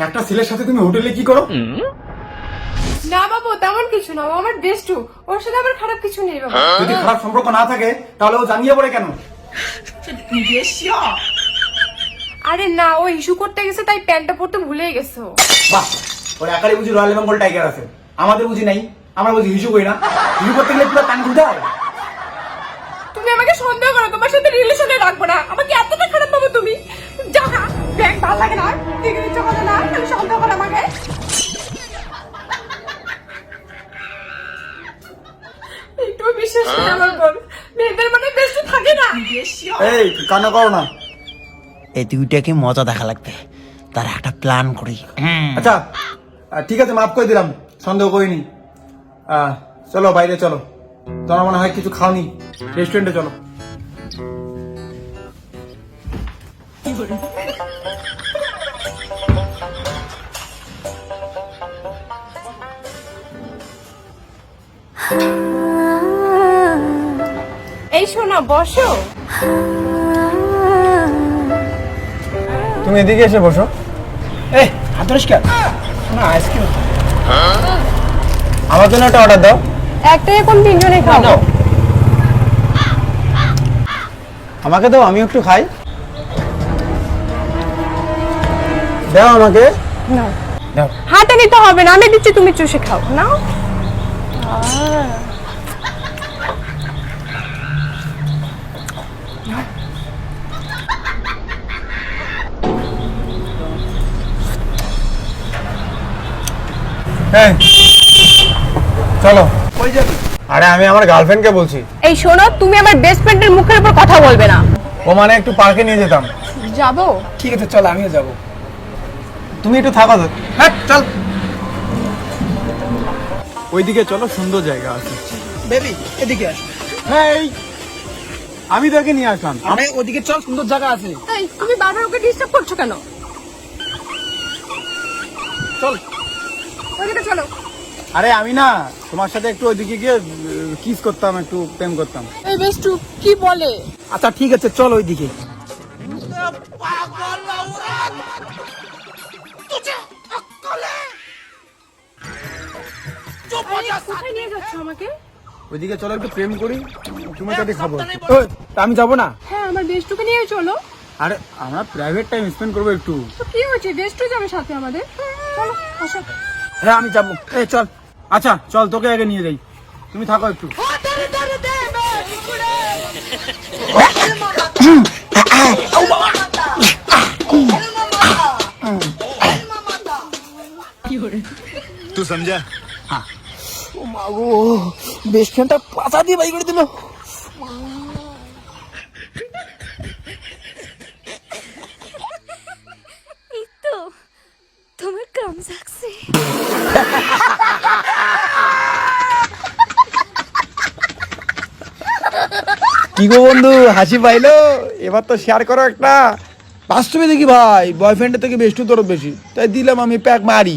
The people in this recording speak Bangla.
একটা ছেলের সাথে তুমি হোটেলে কি করো? না বাবু, তেমন কিছু না, ও আমার বেস্ট। ওর সাথে আমার খারাপ কিছু নেই বাবু। যদি খারাপ সম্পর্ক না থাকে তাহলে ও জানিয়ে পড়ে কেন? আরে না, ও ইস্যু করতে গেছে তাই প্যান্টটা পরতে ভুলেই গেছে ও। বাহ, ওর একারই বুঝি রয়্যাল বেঙ্গল টাইগার আছে, আমাদের বুঝি নাই। আমরা বুঝি হিসু করি না। হিসু করতে গেলে পুরো কান খুলতে হয়। তুমি আমাকে সন্দেহ করো, তোমার সাথে রিলেশনে রাখবো না। আমাকে এতটা খারাপ পাবো তুমি? যাহা ব্যাগ ভালো লাগে না, ঠিক ইচ্ছা করে না, খালি সন্দেহ করো আমাকে। একটু বিশ্বাস করে আমার বল, মেয়েদের মানে বেশি থাকে না। এই কান্না করো না। এই দুইটাকে মজা দেখা লাগবে, তার একটা প্ল্যান করি। আচ্ছা ঠিক আছে, মাফ করে দিলাম, সন্দেহ করিনি। চলো বাইরে চলো, তোমার মনে হয় কিছু খাওনি, রেস্টুরেন্টে চলো। এই শোনো, বসো। তুমি এদিকে এসে বসো। এই হাত পরিষ্কার না, আইসক্রিম আমার জন্য একটা অর্ডার দাও। একটা এখন তিনজনে খাবো। আমাকে দাও, আমি একটু খাই। দাও আমাকে। না, দাও। হাতে নিতে হবে না, আমি দিচ্ছি, তুমি চুষে খাও না। হ্যাঁ চলো। কই যাবি? আরে আমি আমার গার্লফ্রেন্ডকে বলছি। এই শোনো, তুমি আমার বেস্ট ফ্রেন্ডের মুখের উপর কথা বলবে না। ও মানে একটু পার্কে নিয়ে যেতাম। যাবো? ঠিক আছে চল, আমিও যাব। তুমি একটু থাকো তো। হ্যাঁ চল, ওইদিকে চলো, সুন্দর জায়গা আছে। বেবি এদিকে আস, হ্যাঁ আমি তোকে নিয়ে আসলাম। আরে ওদিকে চল, সুন্দর জায়গা আছে। এই তুমি বারবার ওকে ডিস্টার্ব করছো কেন? চল। ওইদিকে চলো। আরে আমি না তোমার সাথে একটু ওইদিকে গিয়ে কিস করতাম, একটু প্রেম করতাম। এই বেস্টু কি বলে? আচ্ছা ঠিক আছে, চল ওইদিকে। কোথায় নিয়ে যাচ্ছ আমাকে? ওইদিকে চলো, একটু প্রেম করি, তুমি সাথে খাবো। আমি যাবো না। হ্যাঁ, আমার বেস্টুকে নিয়ে চলো। আরে আমরা প্রাইভেট টাইম স্পেন্ড করবো একটু। তো কি হয়েছে, বেস্টু যাবে সাথে আমাদের। চলো আসো। হ্যাঁ আমি যাবো। এই চল। আচ্ছা চল, তোকে আগে নিয়ে যাই, তুমি থাকো একটু। तू समझा? ও মা গো, বেস্ট ফ্রেন্ডটা পাছা দিয়ে বাই করে দিল। এই তো তোমার কাম লাগছে। কি গো বন্ধু, হাসি পাইলো? এবার তো শেয়ার করো একটা। বাস্তবে দেখি ভাই, বয়ফ্রেন্ডের থেকে বেস্ট দরদ বেশি, তাই দিলাম আমি প্যাক মারি।